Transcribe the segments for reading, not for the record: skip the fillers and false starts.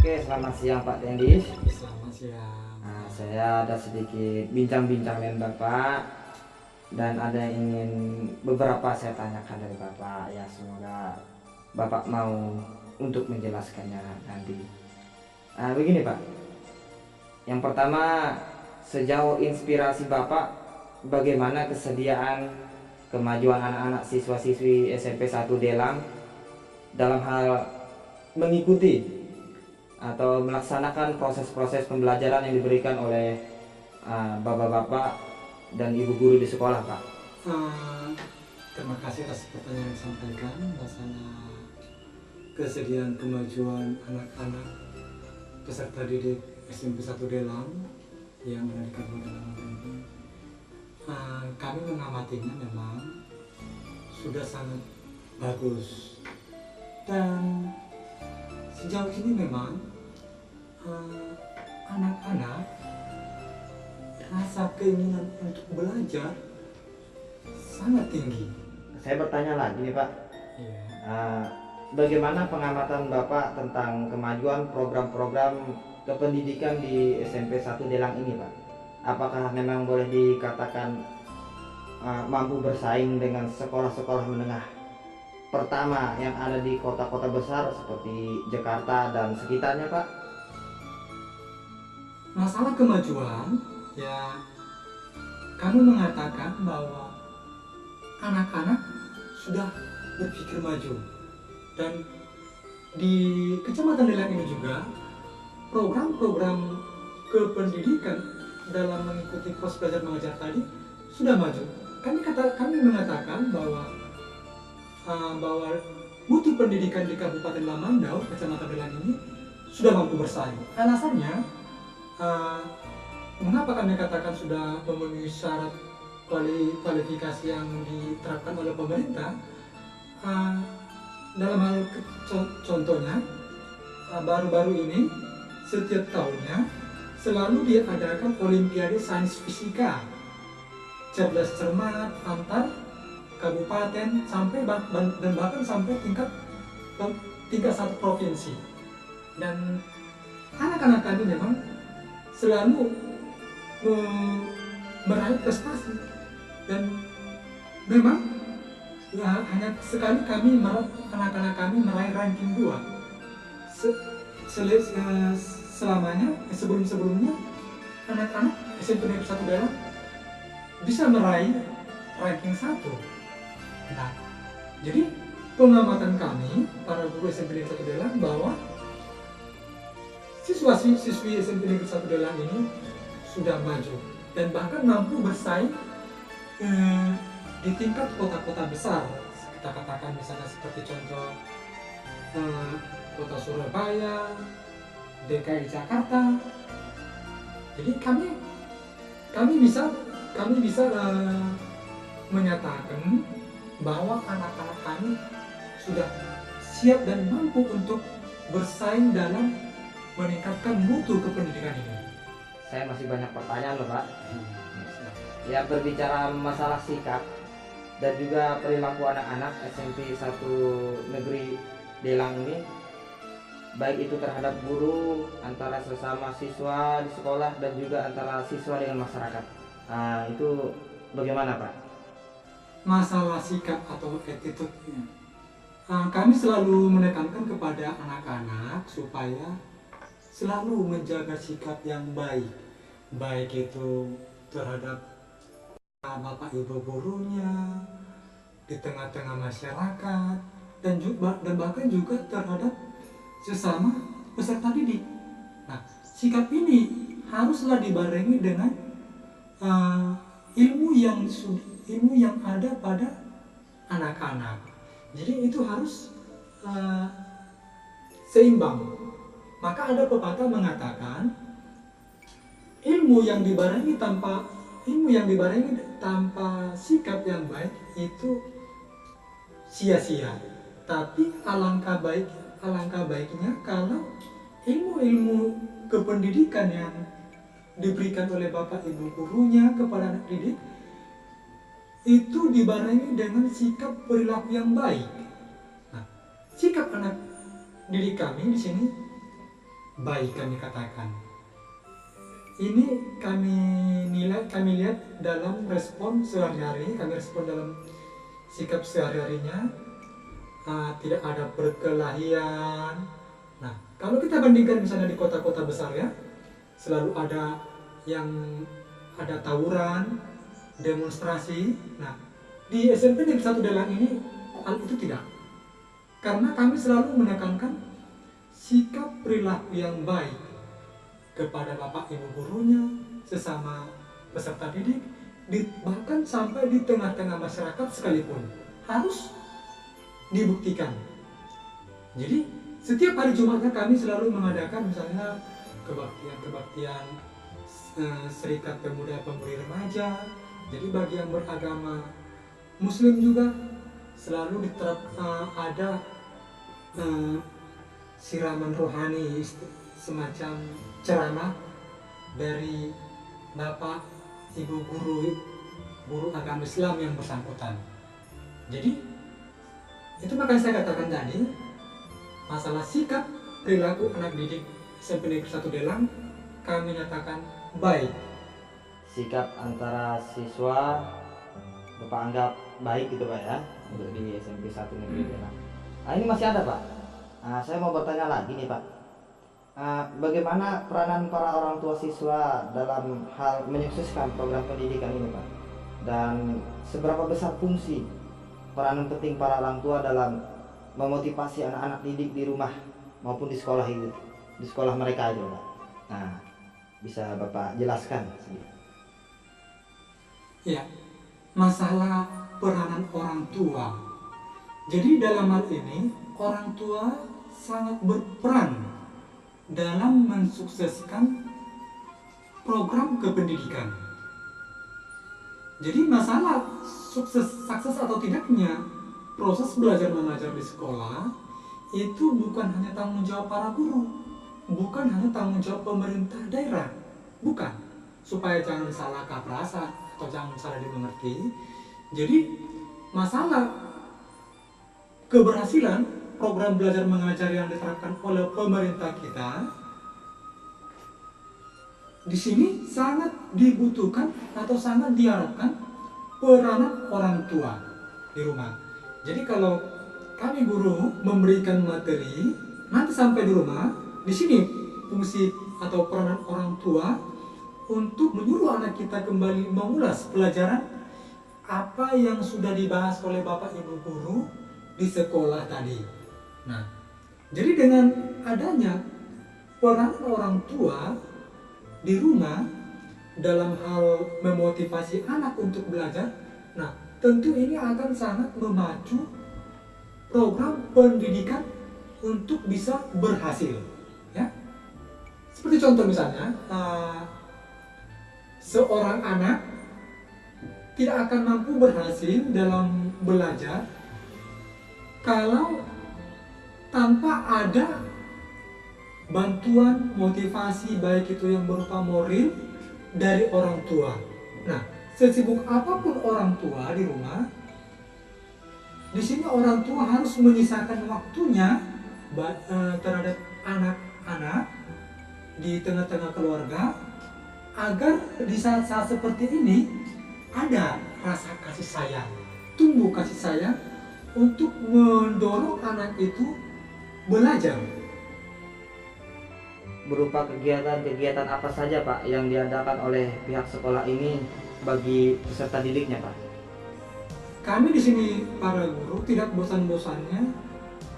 Oke, selamat siang Pak Tendis. Selamat siang. Saya ada sedikit bincang-bincang dengan Bapak dan ada yang ingin beberapa saya tanyakan dari Bapak. Ya, semoga Bapak mau untuk menjelaskannya nanti. Begini Pak, yang pertama, sejauh inspirasi Bapak, bagaimana kesediaan kemajuan anak-anak siswa-siswi SMP 1 Delang dalam hal mengikuti atau melaksanakan proses-proses pembelajaran yang diberikan oleh bapak-bapak dan ibu guru di sekolah, Pak? Uh, Terima kasih atas pertanyaan yang disampaikan. Masalah kesediaan kemajuan anak-anak peserta didik SMP 1 Delang yang ada di Kabupaten Lamongan ini, kami mengamatinya memang sudah sangat bagus, dan sejauh ini memang anak-anak rasa keinginan untuk belajar sangat tinggi. Saya bertanya lagi nih Pak, Ya. bagaimana pengamatan Bapak tentang kemajuan program-program kependidikan di SMP 1 Delang ini, Pak? Apakah memang boleh dikatakan mampu bersaing dengan sekolah-sekolah menengah pertama yang ada di kota-kota besar seperti Jakarta dan sekitarnya, Pak? Masalah kemajuan, ya kami mengatakan bahwa anak-anak sudah berpikir maju, dan di Kecamatan Delang ini juga program-program kependidikan dalam mengikuti proses belajar mengajar tadi sudah maju. Kami mengatakan bahwa mutu pendidikan di Kabupaten Lamandau, Kecamatan Delang ini sudah mampu bersaing. Alasannya, mengapa kami katakan sudah memenuhi syarat kualifikasi yang diterapkan oleh pemerintah? Dalam hal contohnya, baru-baru ini setiap tahunnya selalu diadakan Olimpiade Sains Fisika, cerdas cermat antar kabupaten dan bahkan sampai tingkat satu provinsi. Dan anak-anak kami memang selalu meraih prestasi, dan memang hanya sekali anak-anak kami meraih ranking 2. Sebelum-sebelumnya anak-anak SMP Negeri 1 Delang bisa meraih ranking 1. Nah, jadi pengamatan kami para guru SMP Negeri 1 Delang bahwa siswa-siswi SMP Negeri 1 Delang ini sudah maju dan bahkan mampu bersaing di tingkat kota-kota besar. Kita katakan misalnya seperti contoh kota Surabaya, DKI Jakarta. Jadi kami bisa menyatakan bahwa anak-anak kami sudah siap dan mampu untuk bersaing dalam meningkatkan mutu kependidikan ini. Saya masih banyak pertanyaan loh Pak. Ya, berbicara masalah sikap dan juga perilaku anak-anak SMP 1 Negeri Delang ini, baik itu terhadap guru, antara sesama siswa di sekolah, dan juga antara siswa dengan masyarakat, itu bagaimana Pak? Masalah sikap atau attitude-nya, kami selalu menekankan kepada anak-anak supaya selalu menjaga sikap yang baik itu terhadap bapak ibu gurunya, di tengah-tengah masyarakat, dan bahkan juga terhadap sesama peserta didik. Nah, sikap ini haruslah dibarengi dengan ilmu yang ada pada anak-anak. Jadi itu harus seimbang. Maka ada pepatah mengatakan ilmu yang dibarengi tanpa sikap yang baik itu sia-sia. Tapi alangkah baiknya kalau ilmu kependidikan yang diberikan oleh bapak ibu gurunya kepada anak didik itu dibarengi dengan sikap perilaku yang baik. Nah, sikap anak didik kami di sini baik kami katakan. Ini kami lihat dalam respon sehari-hari, kami respon dalam sikap sehari-harinya, tidak ada perkelahian. Nah, kalau kita bandingkan misalnya di kota-kota besar ya, selalu ada tawuran, demonstrasi. Nah, di SMP Negeri 1 Delang ini hal itu tidak. Karena kami selalu menekankan sikap perilaku yang baik kepada bapak ibu gurunya, sesama peserta didik, bahkan sampai di tengah-tengah masyarakat sekalipun harus dibuktikan. Jadi setiap hari Jumatnya kami selalu mengadakan misalnya kebaktian Serikat Pemuda Pemudi Remaja. Jadi bagi yang beragama Muslim juga selalu diterapkan ada siraman rohani, semacam ceramah dari bapak ibu guru agama Islam yang bersangkutan. Jadi itu makanya saya katakan tadi, masalah sikap perilaku anak didik SMP Negeri 1 Delang kami nyatakan baik. Sikap antara siswa Bapak anggap baik gitu Pak ya, untuk di SMP 1 Negeri Delang. Nah, ini masih ada Pak. Saya mau bertanya lagi nih Pak. Bagaimana peranan para orang tua siswa dalam hal menyukseskan program pendidikan ini Pak? Dan seberapa besar fungsi peranan penting para orang tua dalam memotivasi anak-anak didik di rumah maupun di sekolah itu, di sekolah mereka itu Pak? Nah, bisa Bapak jelaskan sedikit? Ya, masalah peranan orang tua. Jadi dalam hal ini orang tua sangat berperan dalam mensukseskan program kependidikan. Jadi masalah sukses atau tidaknya proses belajar mengajar di sekolah itu bukan hanya tanggung jawab para guru, bukan hanya tanggung jawab pemerintah daerah, bukan. Supaya jangan salah kaprah atau jangan salah dimengerti. Jadi masalah keberhasilan program belajar mengajar yang diterapkan oleh pemerintah kita di sini sangat dibutuhkan atau sangat diharapkan peranan orang tua di rumah. Jadi kalau kami guru memberikan materi, nanti sampai di rumah, di sini fungsi atau peranan orang tua untuk menyuruh anak kita kembali mengulas pelajaran apa yang sudah dibahas oleh bapak ibu guru di sekolah tadi. Nah, jadi dengan adanya peran orang tua di rumah dalam hal memotivasi anak untuk belajar, nah tentu ini akan sangat memacu program pendidikan untuk bisa berhasil. Ya, seperti contoh misalnya, seorang anak tidak akan mampu berhasil dalam belajar kalau tanpa ada bantuan motivasi, baik itu yang berupa moral dari orang tua. Nah, sesibuk apapun orang tua di rumah, di sini orang tua harus menyisakan waktunya terhadap anak-anak di tengah-tengah keluarga, agar di saat-saat seperti ini ada rasa kasih sayang, tumbuh kasih sayang untuk mendorong anak itu belajar. Berupa kegiatan-kegiatan apa saja Pak yang diadakan oleh pihak sekolah ini bagi peserta didiknya Pak? Kami di sini para guru tidak bosan-bosannya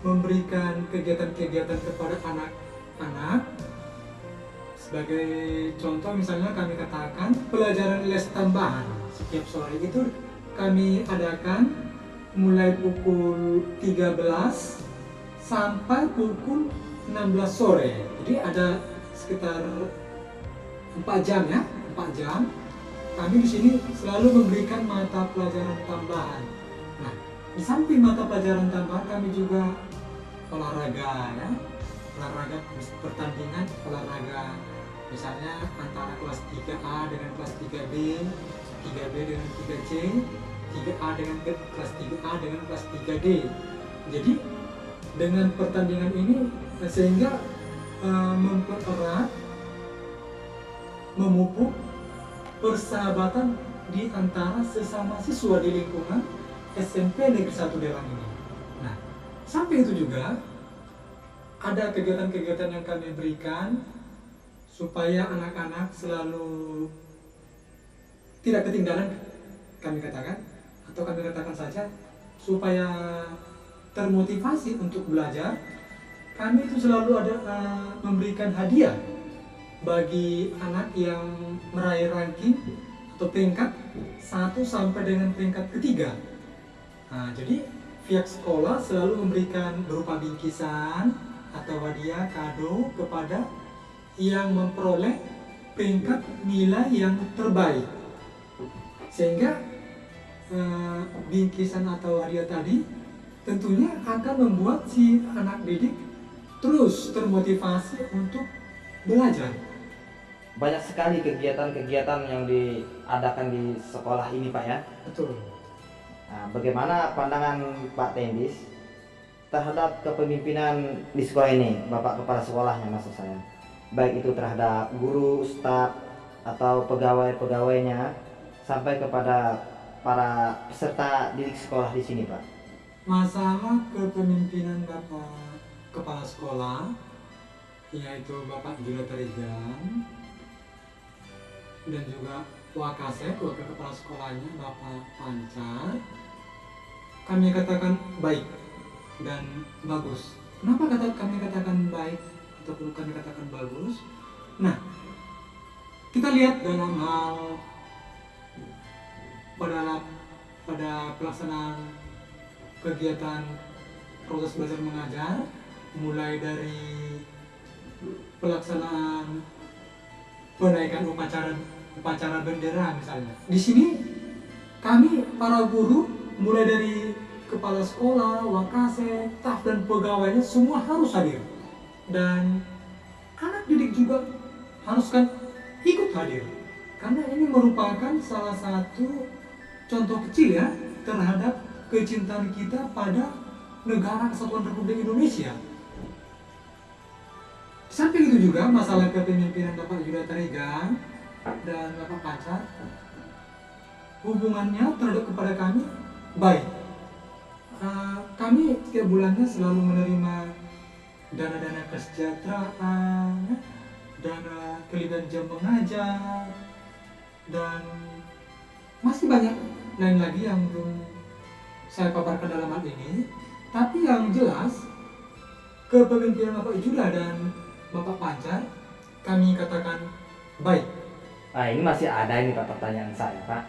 memberikan kegiatan-kegiatan kepada anak-anak. Sebagai contoh misalnya kami katakan pelajaran les tambahan. Setiap sore itu kami adakan mulai pukul 13 sampai pukul 16 sore. Jadi ada sekitar 4 jam ya, 4 jam. Kami di sini selalu memberikan mata pelajaran tambahan. Nah, di samping mata pelajaran tambahan kami juga olahraga ya. Olahraga pertandingan olahraga. Misalnya antara kelas 3A dengan kelas 3B, 3B dengan 3C, 3A dengan kelas 3A dengan kelas 3D. Jadi dengan pertandingan ini sehingga mempererat, memupuk persahabatan di antara sesama siswa di lingkungan SMP Negeri 1 Delang ini. Nah, sampai itu juga ada kegiatan-kegiatan yang kami berikan supaya anak-anak selalu tidak ketinggalan, kami katakan, atau kami katakan saja supaya termotivasi untuk belajar. Kami itu selalu ada memberikan hadiah bagi anak yang meraih ranking atau peringkat 1 sampai dengan peringkat ketiga. Nah, jadi pihak sekolah selalu memberikan berupa bingkisan atau hadiah kado kepada yang memperoleh peringkat nilai yang terbaik. Sehingga bingkisan atau hadiah tadi tentunya akan membuat si anak didik terus termotivasi untuk belajar. Banyak sekali kegiatan-kegiatan yang diadakan di sekolah ini, Pak, ya. Betul. Nah, bagaimana pandangan Pak Tendis terhadap kepemimpinan di sekolah ini, Bapak kepala sekolahnya maksud saya, baik itu terhadap guru, staf, atau pegawai-pegawainya, sampai kepada para peserta didik sekolah di sini, Pak? Masalah kepemimpinan Bapak kepala sekolah, yaitu Bapak Julia Tarigan, dan juga Wakasek, wakil kepala sekolahnya Bapak Pancar, kami katakan baik dan bagus. Kenapa kami katakan baik ataupun kami katakan bagus? Nah, kita lihat dalam hal pada pelaksanaan kegiatan proses belajar mengajar, mulai dari pelaksanaan penaikan upacara bendera misalnya. Di sini kami para guru mulai dari kepala sekolah, wakase, staf dan pegawainya semua harus hadir. Dan anak didik juga harus ikut hadir. Karena ini merupakan salah satu contoh kecil ya terhadap kecintaan kita pada negara Kesatuan Republik Indonesia. Sampai itu juga masalah kepemimpinan Bapak Julia Tarigan dan Bapak Pancar, hubungannya terhadap kepada kami baik. Kami setiap bulannya selalu menerima dana-dana kesejahteraan, dana kelebihan jam mengajar, dan masih banyak lain lagi yang belum saya paparkan dalam hal ini. Tapi yang jelas kepemimpinan Bapak Julia dan Bapak Pancar kami katakan baik. Ini masih ada ini, Pak, pertanyaan saya, Pak.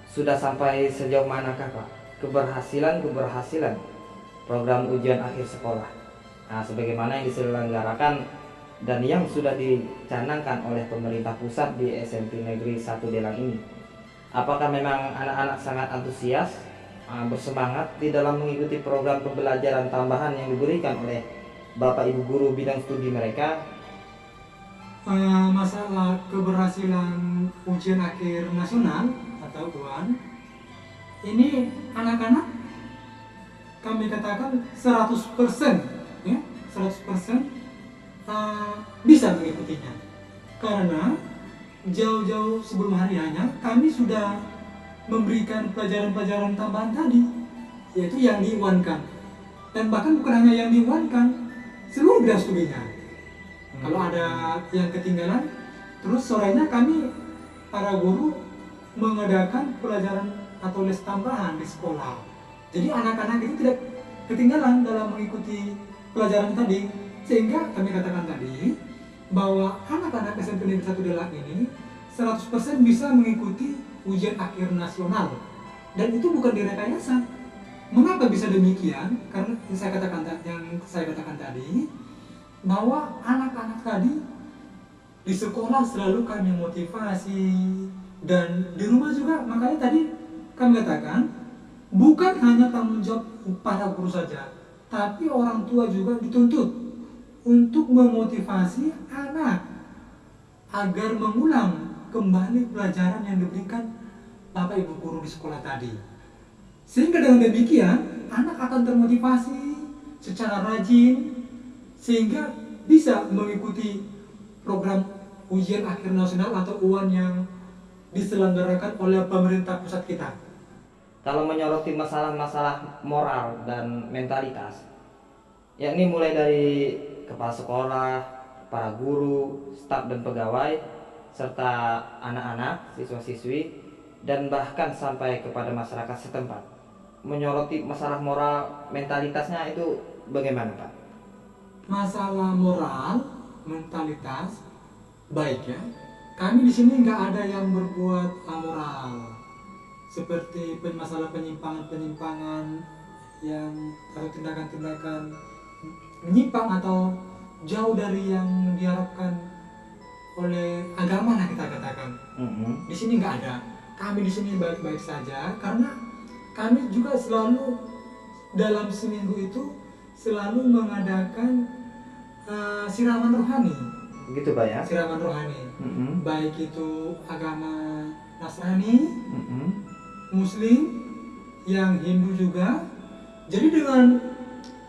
Sudah sampai sejauh manakah, Pak, keberhasilan program ujian akhir sekolah, sebagaimana yang diselenggarakan dan yang sudah dicanangkan oleh pemerintah pusat di SMP Negeri 1 Delang ini? Apakah memang anak-anak sangat antusias, bersemangat di dalam mengikuti program pembelajaran tambahan yang diberikan oleh Bapak Ibu guru bidang studi mereka? Masalah keberhasilan ujian akhir nasional atau UAN, ini anak-anak kami katakan 100%, ya, 100% bisa mengikutinya. Karena jauh-jauh sebelum hari hanya kami sudah memberikan pelajaran-pelajaran tambahan tadi, yaitu yang diiwankan. Dan bahkan bukan hanya yang diiwankan, seluruh bidang studinya. Kalau ada yang ketinggalan, terus sorenya kami para guru mengadakan pelajaran atau les tambahan di sekolah. Jadi anak-anak itu tidak ketinggalan dalam mengikuti pelajaran tadi. Sehingga kami katakan tadi bahwa anak-anak SMP Negeri 1 Delang ini 100% bisa mengikuti ujian akhir nasional. Dan itu bukan direkayasa. Mengapa bisa demikian? Karena yang saya katakan tadi, bahwa anak-anak tadi di sekolah selalu kami motivasi, dan di rumah juga. Makanya tadi kami katakan bukan hanya tanggung jawab para guru saja, tapi orang tua juga dituntut untuk memotivasi anak agar mengulang kembali pelajaran yang diberikan Bapak Ibu guru di sekolah tadi. Sehingga dengan demikian anak akan termotivasi secara rajin, sehingga bisa mengikuti program ujian akhir nasional atau UAN yang diselenggarakan oleh pemerintah pusat kita. Kalau menyoroti masalah-masalah moral dan mentalitas, yakni mulai dari kepala sekolah, para guru, staf dan pegawai, serta anak-anak, siswa-siswi, dan bahkan sampai kepada masyarakat setempat. Menyoroti masalah moral mentalitasnya itu bagaimana, Pak? Masalah moral, mentalitas, baik ya. Kami di sini nggak ada yang berbuat amoral, seperti masalah penyimpangan-penyimpangan yang atau tindakan-tindakan menyimpang atau jauh dari yang diharapkan oleh agama lah kita katakan. Di sini nggak ada. Kami di sini baik-baik saja karena kami juga selalu dalam seminggu itu selalu mengadakan siraman rohani. Gitu, Pak ya? Siraman rohani. Baik itu agama Nasrani, Muslim, yang Hindu juga. Jadi dengan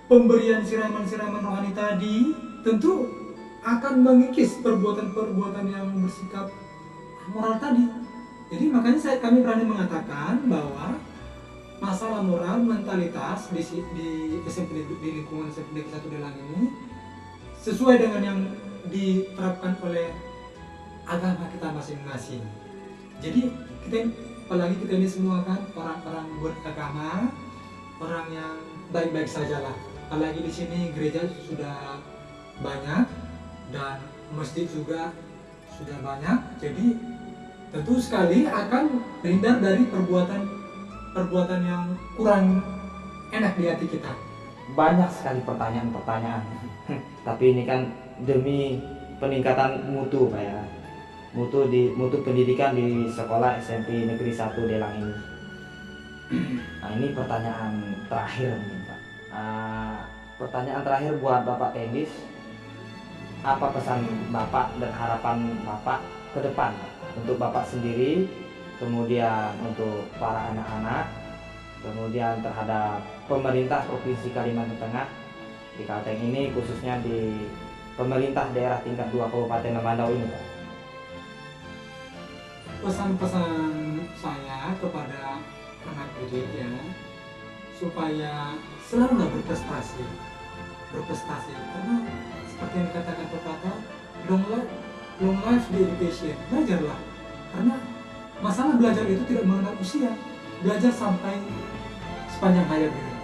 pemberian siraman-siraman rohani tadi tentu akan mengikis perbuatan-perbuatan yang bersikap moral tadi. Jadi makanya kami berani mengatakan bahwa masalah moral mentalitas di SMP, di lingkungan SMP Negeri 1 Delang ini sesuai dengan yang diterapkan oleh agama kita masing-masing. Jadi apalagi kita ini semua kan orang-orang beragama, orang yang baik-baik saja lah. Apalagi di sini gereja sudah banyak dan masjid juga sudah banyak. Jadi tentu sekali akan terhindar dari perbuatan yang kurang enak di hati kita. Banyak sekali pertanyaan-pertanyaan. Tapi ini kan demi peningkatan mutu, Pak ya. Mutu pendidikan di sekolah SMP Negeri 1 Delang ini. Nah, ini pertanyaan terakhir nih, Pak. Pertanyaan terakhir buat Bapak Tendis. Apa pesan Bapak dan harapan Bapak ke depan untuk Bapak sendiri, kemudian untuk para anak-anak, kemudian terhadap pemerintah Provinsi Kalimantan Tengah di Kalteng ini, khususnya di pemerintah daerah tingkat 2 Kabupaten Lamandau ini, Pak? Pesan-pesan saya kepada anak didik ya, supaya selalu berprestasi karena seperti yang dikatakan pepatah, long life the education, belajarlah, karena masalah belajar itu tidak mengenal usia. Belajar sampai sepanjang hayat kita,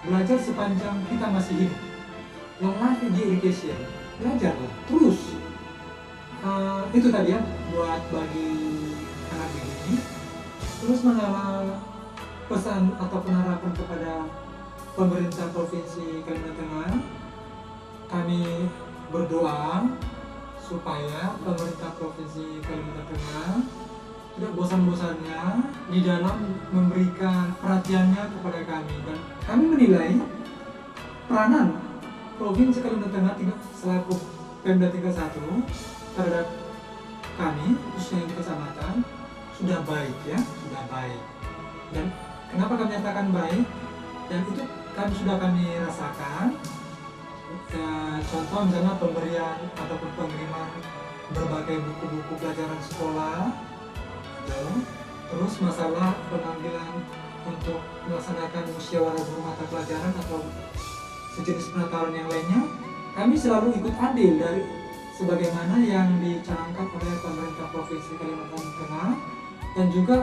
belajar sepanjang kita masih hidup. Long life the education, belajarlah terus. Itu tadi ya buat bagi anak ini. Terus masalah pesan ataupun harapan kepada pemerintah Provinsi Kalimantan Tengah, kami berdoa supaya pemerintah Provinsi Kalimantan Tengah tidak bosan-bosannya di dalam memberikan perhatiannya kepada kami, dan kami menilai peranan Provinsi Kalimantan Tengah selaku Pemda tingkat 1 terhadap kami, khususnya di kecamatan, sudah baik ya, sudah baik. Dan kenapa kami nyatakan baik? Dan itu kami rasakan. Contoh misalnya pemberian ataupun pengiriman berbagai buku-buku pelajaran sekolah, terus masalah pengambilan untuk melaksanakan musyawarah guru mata pelajaran atau sejenis penataran yang lainnya, kami selalu ikut andil dari sebagaimana yang dicanangkan oleh pemerintah Provinsi Kalimantan Tengah dan juga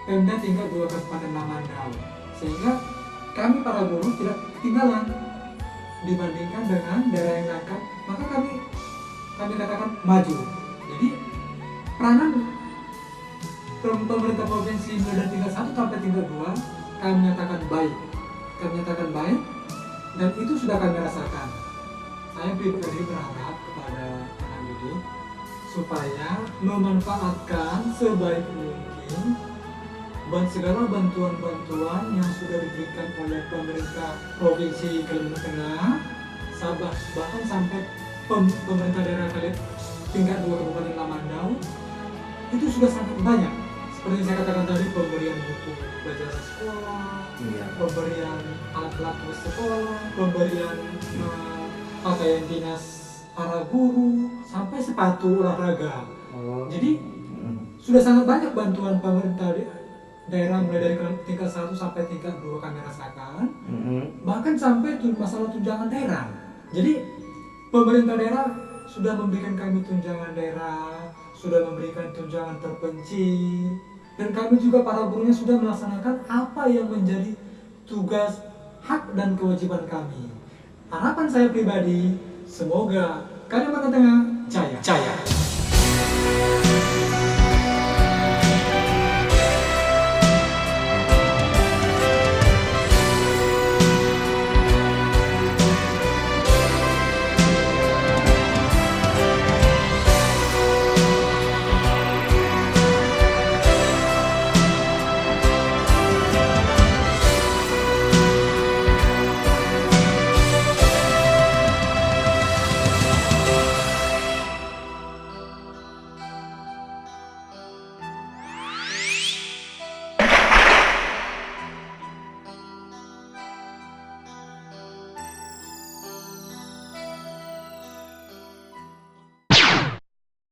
Pemda tingkat 2 Kabupaten Lamandau, sehingga kami para guru tidak ketinggalan dibandingkan dengan daerah yang lain, maka kami katakan maju. Jadi peranan pemerintah provinsi mulai dari tingkat 1 sampai tingkat 2 kami nyatakan baik, dan itu sudah kami rasakan. Saya pribadi berharap kepada anak didik supaya memanfaatkan sebaik mungkin segala bantuan-bantuan yang sudah diberikan oleh pemerintah Provinsi Kalimantan Tengah, bahkan sampai pemerintah daerah tingkat 2 Kabupaten Lamandau, itu sudah sangat banyak. Seperti yang saya katakan tadi, pemberian buku pelajaran sekolah, pemberian alat-alat sekolah, pemberian pakaian dinas para guru, sampai sepatu olahraga. Oh. Jadi sudah sangat banyak bantuan pemerintah daerah mulai dari tingkat 1 sampai tingkat 2 kami rasakan. Bahkan sampai masalah tunjangan daerah. Jadi pemerintah daerah sudah memberikan kami tunjangan daerah, sudah memberikan tunjangan terpencil, dan kami juga para gurunya sudah melaksanakan apa yang menjadi tugas, hak dan kewajiban kami. Harapan saya pribadi, semoga Kalimantan Tengah jaya.